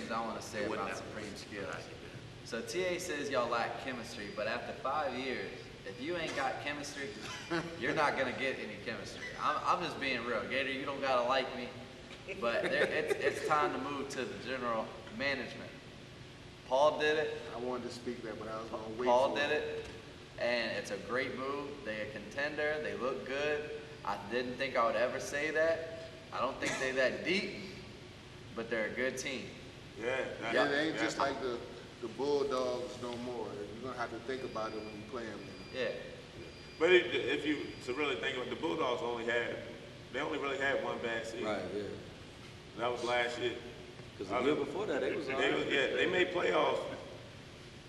things I want to say about Supreme Skills. So TA says y'all lack chemistry, but after 5 years, if you ain't got chemistry, you're not gonna get any chemistry. I'm just being real. Gator, you don't gotta like me, but it's time to move to the general management. Paul did it. I wanted to speak that, but I was gonna wait. Paul did it, and it's a great move. They're a contender. They look good. I didn't think I would ever say that. I don't think they're that deep, but they're a good team. Yeah. It ain't just like the Bulldogs no more. You're gonna have to think about it when you play them. Yeah. But if you to really think about it, the Bulldogs only really had one bad season. Right, yeah. That was last year. Because the year before that, they was they made playoffs.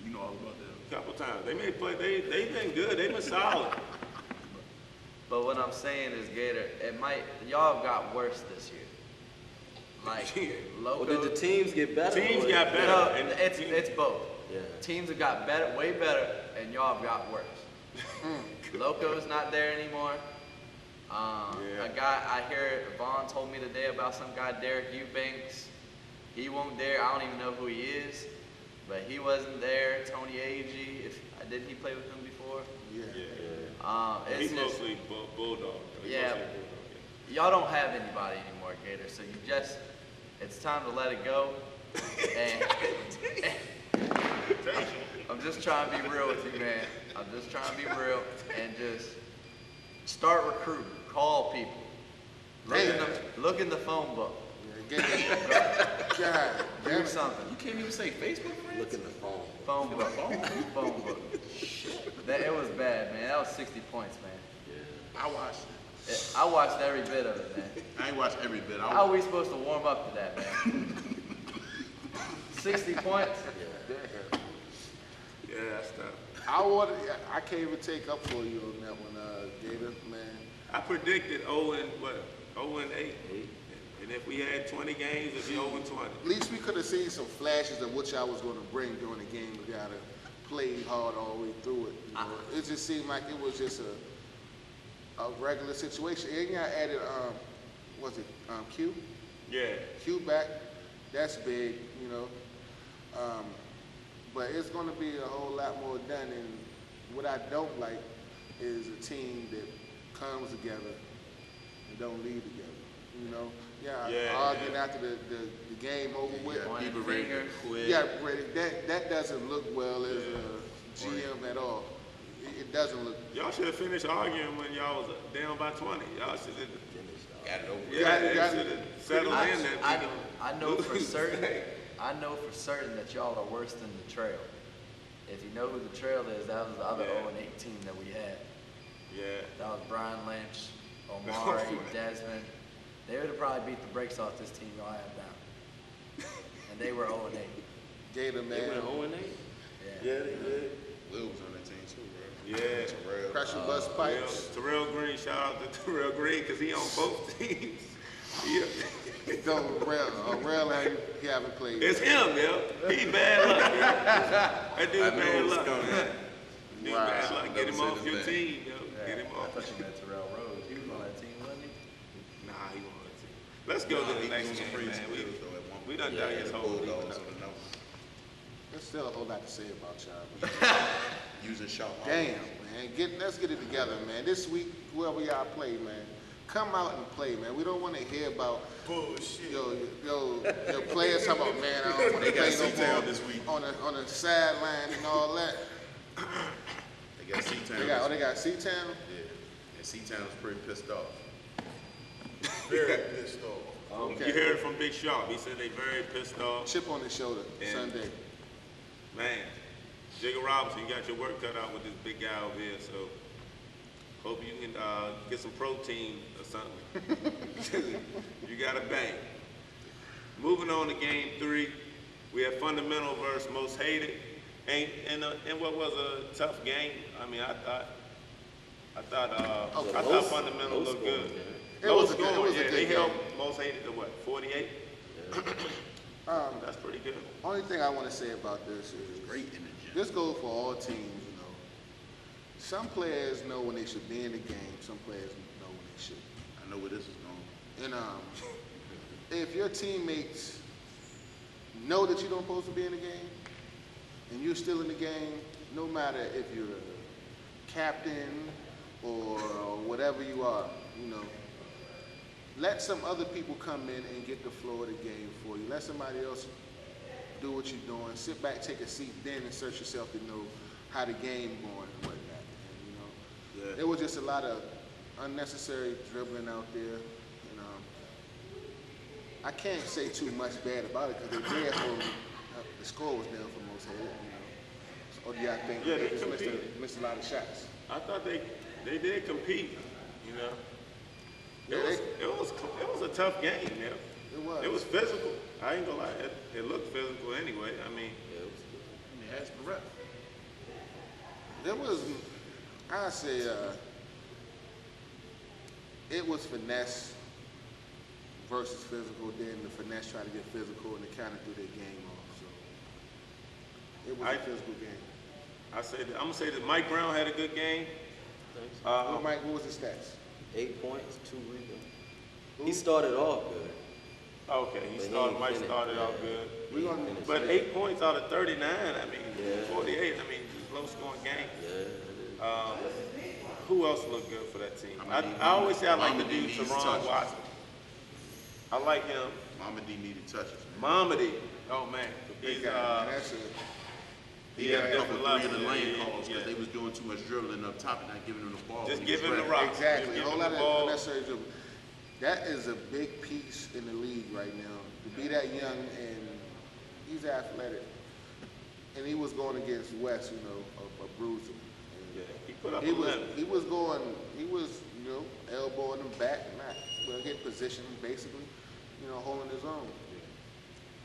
You know all about that. A couple times. They've been good. They've been solid. But what I'm saying is, Gator, y'all have got worse this year. Like, Well, did the teams get better? Teams got better. No, it's both. Yeah. Teams have got better, way better, and y'all have got worse. Loco's not there anymore. A guy, I hear Vaughn told me today about some guy, Derek Eubanks. He won't there. I don't even know who he is, but he wasn't there. Tony Agee, didn't he play with him before? Yeah. He's mostly Bulldog. Yeah. Y'all don't have anybody anymore, Gator, so it's time to let it go. And I'm just trying to be real with you, man. I'm just trying to be real and just start recruiting. Call people. Look in the phone book. God, do something. You can't even say Facebook friends? Look in the phone. Phone book. Phone book. It was bad, man. That was 60 points, man. Yeah. I watched it. I watched every bit of it, man. I ain't watched every bit. How are we supposed to warm up to that, man? 60 points? Yeah, that's tough. I can't even take up for you on that one, Gator, man. I predicted 0 and 8. And if we had 20 games, it'd be 0 and 20. At least we could have seen some flashes of what y'all was going to bring during the game. We got to play hard all the way through it. You know? It just seemed like it was just a regular situation. And y'all added, Q? Yeah. Q back. That's big, you know. But it's going to be a whole lot more done. And what I don't like is a team that comes together and don't leave together. You know, arguing after the game over with. People ready to quit. Yeah, ready. That doesn't look well as a GM at all. It doesn't look. Y'all should have finished arguing when y'all was down by 20. Y'all should have got it over. Yeah, should have settled in that. I know for certain. I know for certain that y'all are worse than the Trail. If you know who the Trail is, that was the other 0-8 team that we had. Yeah. That was Brian Lynch, Omari, Desmond. They would have probably beat the brakes off this team y'all have now. And they were 0-8. Gator, man. They went 0 and 8? Yeah, they did. Lil was on that team too, bro. Yeah. Terrell. Pressure bus pipes. Terrell Green, shout out to Terrell Green because he on both teams. Rail, he haven't played. It's him, yo. He bad luck. That dude bad luck. Dude bad luck. Get him off your team, yo. Get him off. I thought you meant Terrell Rose. He was on that team, wasn't he? Nah, he won't let you. Let's go to the next game, man. We done done his whole league. There's still a whole lot to say about y'all. Using shot. Damn, man. Let's get it together, man. This week, whoever y'all play, man, come out and play, man. We don't want to hear about bullshit. Your players talking about, man, I don't want to play no more this week. on the sideline and all that. They got C-Town. They got C-Town? Yeah. And C-Town was pretty pissed off. Very pissed off. Okay. You heard it from Big Sharp. He said they very pissed off. Chip on his shoulder Sunday. Man, Jigga Robinson, you got your work cut out with this big guy over here, so hope you can get some protein or something. You got a bang. Moving on to game 3, we have Fundamental versus Most Hated. And what was a tough game. I mean, I thought Fundamental looked good. It was a good They game. held Most Hated to what, 48? That's pretty good. Only thing I want to say about this is Great in the gym. this goes for all teams, you know. Some players know when they should be in the game. Some players know when they shouldn't. I know where this is going. And if your teammates know that you don't supposed to be in the game, and you're still in the game, no matter if you're a captain or whatever you are, you know, let some other people come in and get the flow of the game for you. Let somebody else do what you're doing. Sit back, take a seat, then insert yourself to know how the game going and whatnot. And, you know, there was just a lot of unnecessary dribbling out there. And I can't say too much bad about it because they did hold the score was down for most hated, you know. So, or do y'all think they just missed a lot of shots? I thought they did compete, you know. It was a tough game, yeah. It was. It was physical. I ain't gonna lie. It looked physical anyway. I mean, Ask the ref. There was, I say, it was finesse versus physical. Then the finesse tried to get physical, and they kind of threw their game off. So it was a physical game. I'm gonna say that Mike Brown had a good game. Mike, what was his stats? 8 points, 2 rebounds. He started off good. Okay, Mike started off good. But 8 points out of 39, I mean, 48, I mean, low scoring game. Yeah. Who else looked good for that team? I always say I like the dude Teron Watson. I like him. Mamadi needed touches. Mamadi. Oh man. He's he had a couple three in the lane calls because they was doing too much dribbling up top and not giving him the ball. Just give him the rock. Exactly. A whole lot of unnecessary dribbling. That is a big piece in the league right now. To be that young and he's athletic. And he was going against West, you know, a bruiser. Yeah, he put up he was, you know, elbowing him back and not getting position basically, you know, holding his own.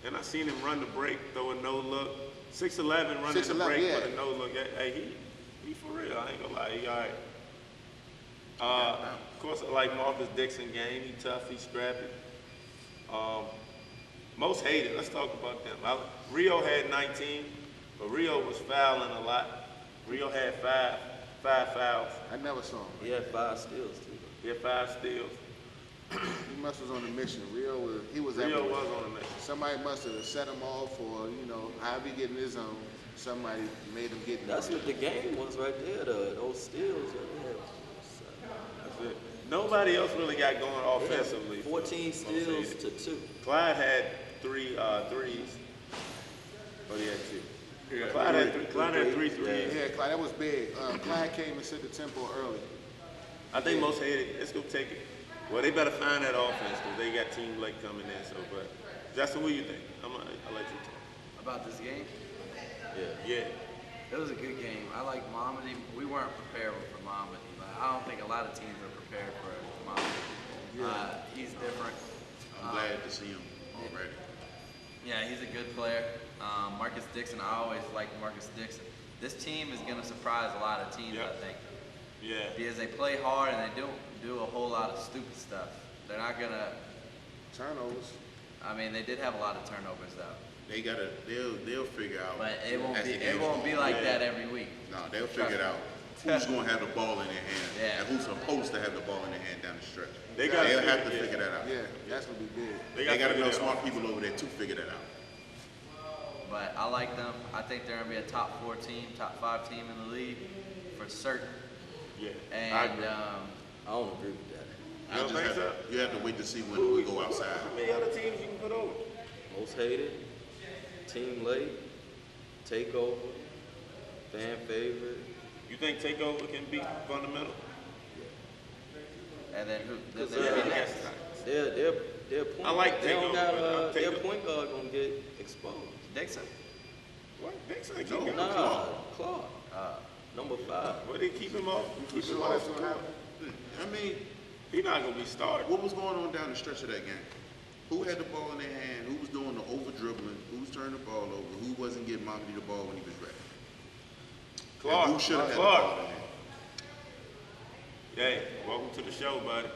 And I seen him run the break, throw a no look. 6'11" running the break with a no look. Hey, he for real. I ain't gonna lie. He all right. Of course, I like Marcus Dixon game. He tough. He scrappy. Most hated. Let's talk about them. Rio had 19, but Rio was fouling a lot. Rio had five fouls. I never saw him. He had 5 steals too. He had 5 steals. He must was on a mission. Rio was Rio was on a mission. Somebody must have set him off, or you know, how he get in his zone. Somebody made him get. That's what the game was right there. Those steals. That's it. Nobody else really got going offensively. 14 steals to 2. Clyde had 3 threes. Oh, he had 2. Yeah, Clyde had 3 threes. Yeah, Clyde, that was big. Clyde came and set the tempo early. I think most hated. Let's go take it. Well, they better find that offense because they got Team Blake coming in. So, but Justin, what do you think? I'll let you talk. About this game? Yeah. It was a good game. I like Mamadi. We weren't prepared for Mamadi. Like, I don't think a lot of teams are prepared for Mamadi. He's different. I'm glad to see him already. Yeah, he's a good player. Marcus Dixon, I always liked Marcus Dixon. This team is going to surprise a lot of teams, I think. Yeah. Because they play hard and they don't do a whole lot of stupid stuff. They're not going to... Turnovers. I mean, they did have a lot of turnovers, though. They'll figure out. But it won't be like that every week. No, they'll figure it out. Who's going to have the ball in their hand and who's supposed to have the ball in their hand down the stretch. They'll have to figure that out. Yeah, that's going to be big. They got enough smart people over there to figure that out. But I like them. I think they're going to be a top 4 team, top 5 team in the league for certain. Yeah. And I don't agree with that. You have to wait to see when we go outside. How many other teams you can put over? Most hated, team late, takeover, fan favorite. You think takeover can beat fundamental? And then who? Their point. I like they don't got takeover. their point guard gonna get exposed. Dixon. What? Dixon keep him Clark. Number 5. What they keep him off? Keep him That's off. what happened. I mean, He's not gonna be started. what was going on down the stretch of that game? Who had the ball in their hand? Who was doing the over dribbling? Who was turning the ball over? Who wasn't getting Mamadi the ball when he was ready? Clark. And who should have had the ball in hand? Hey, welcome to the show, buddy.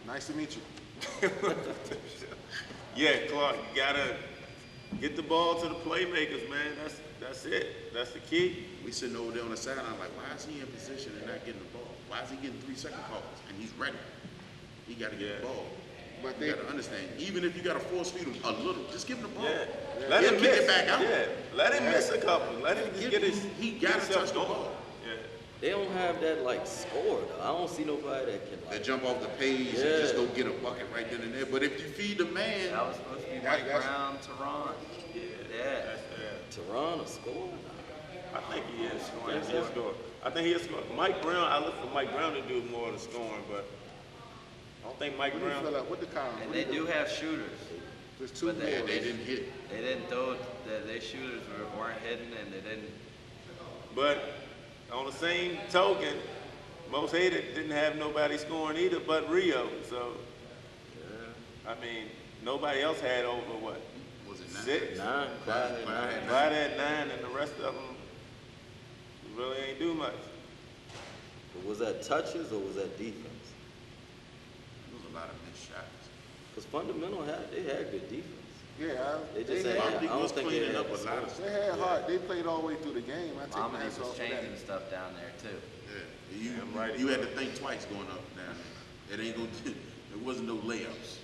Nice to meet you. Yeah, Clark, you gotta get the ball to the playmakers, man. That's it. That's the key. We sitting over there on the sideline like, why is he in position and not getting the ball? Why is he getting 3-second calls and he's ready? He got to get the ball. But You they, gotta understand, even if you gotta force feed him a little, just give him the ball. Yeah. Let He'll him kick miss. it back out. Yeah. Let him miss a couple. Let him just get his. He get gotta himself touch the going. ball. Yeah. They don't have that like score though. I don't see nobody that can They like. jump off the page and Yeah. just go get a bucket right then and there. But if you feed the man, That was supposed to be That's- Mike that's- Brown, Tehran. Yeah. Toronto score. I think he is scoring. He is scoring. I think he is scoring. Mike Brown, I look for Mike Brown to do more of the scoring, but I don't think Mike what do you Brown. feel like? What the count? And they do have shooters. There's two but more. they- they didn't hit. They didn't throw, their shooters weren't hitting and they didn't. But on the same token, Most Hated didn't have nobody scoring either but Rio. So, I mean, nobody else had over what? Was it 9? 6? 9, Clyde had 9. Clyde had 9, and the rest of them really ain't do much. But was that touches or was that defense? There was a lot of missed shots. Because fundamental they had good defense. Yeah, They just they had. had, I don't was think they cleaning had up a the lot of score. they had hard. They played all the way through the game. I take my Mamadi hats was off for that. changing stuff down there too. Yeah. You, Damn right. you had to think twice going up and down there. It ain't gonna, there wasn't no layups.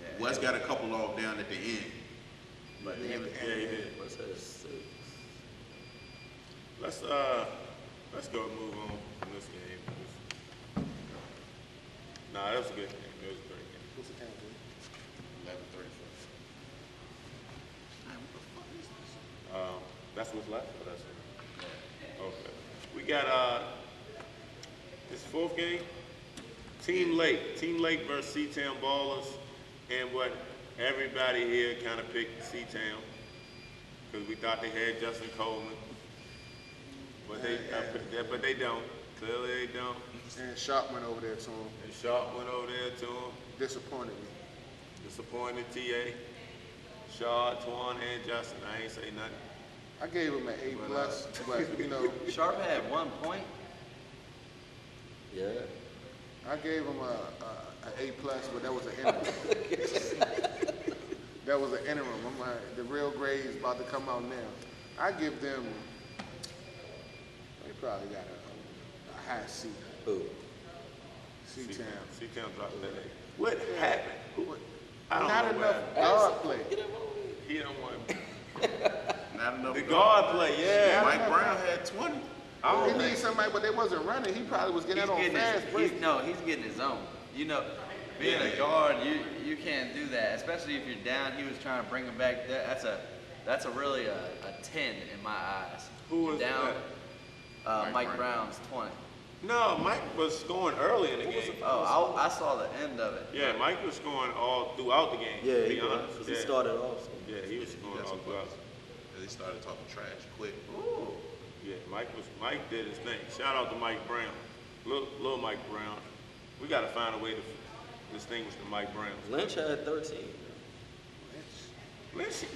Yeah, Wes got a couple off down at the end. but he was, Yeah, he did. What's that? 6. Let's go and move on from this game. Nah, that was a good game. It was a great game. What's the count, dude? 11:34. Man, what the fuck is this? That's what's left for us. Okay. We got this fourth game. Team Lake versus C-Town Ballers, and what everybody here kind of picked C-Town because we thought they had Justin Coleman, but they don't. Clearly they don't. And Sharp went over there to him. And Sharp went over there to him. Disappointed me. Disappointed TA. Shaw, Twan, and Justin. I ain't say nothing. I gave him an A plus, but you know, Sharp had 1 point. Yeah. I gave him a A plus, but that was an interim. That was an interim. I'm like, the real grade's about to come out now. I give them. They probably got a high C. Who? C-Town. C-Town dropped that. What happened? I don't Not know enough what guard play. he don't want. Not enough. The guard play, yeah. Mike Brown had 20. I don't He think. needs somebody, but they wasn't running. He probably was getting He's that on getting fast break. he's getting his own. You know, being a guard, you can't do that, especially if you're down. He was trying to bring him back. That's a really a 10 in my eyes. Who was down? Mike Mike Brown. Brown's 20. No, Mike was scoring early in the game. Oh, I saw the end of it. Yeah, Mike was scoring all throughout the game. Yeah, to he be was. honest. 'Cause Yeah. he started off. So. Yeah, he was scoring That's all what throughout. They started talking trash quick. Yeah, Mike did his thing. Shout out to Mike Brown, little Mike Brown. We got to find a way to distinguish the Mike Browns. Lynch had 13.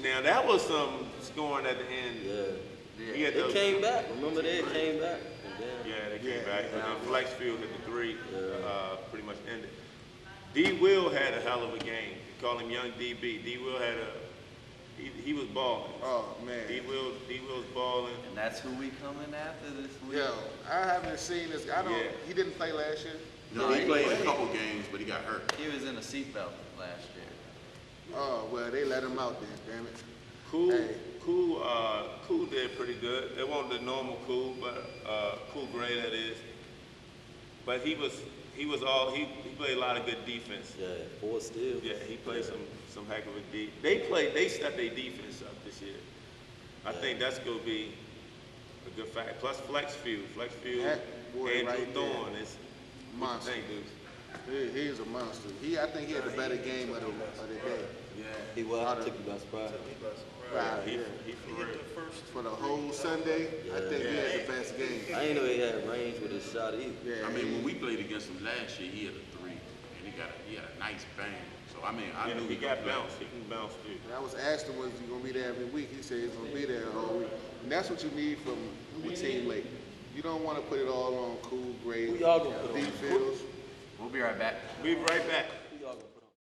Now that was some scoring at the end. Yeah. He had They those- came back. Remember they came back. And then, Yeah, they came back. And then Flexfield hit the 3, Yeah. pretty much ended. D. Will had a hell of a game. They call him Young DB. D. Will had he was balling. Oh man. D. Will's balling. And that's who we coming after this week. Yo, I haven't seen this. I don't. Yeah. He didn't play last year. No, he played a couple games, but he got hurt. He was in a seatbelt last year. Oh well, they let him out then. Damn it. Cool, Hey. Cool did pretty good. It wasn't the normal Cool, but Cool Gray that is. But he played a lot of good defense. yeah, 4 steals. Yeah, he played some heck of a deep. They stepped their defense up this year. I think that's gonna be a good fact. Plus Flexfield, That boy Andrew right there. Thorne is Monster. Thank dude. He's a monster. I think he had the better game of the day. Yeah, He was. Took you by surprise. Right, he yeah. for real. For the whole Sunday, I think he had the best game. I didn't know he had range with his shot either. Yeah, I mean, when we played against him last year, he had a 3, and he had a nice bang. So I mean, I Yeah, knew he could got play. bounced. He can bounce too. And I was asked him, was he gonna be there every week? He said he's gonna be there all week. And that's what you need from your team late. You don't want to put it all on Cool, Great, Who y'all gonna put on? D-Fields. We'll be right back. Be right back.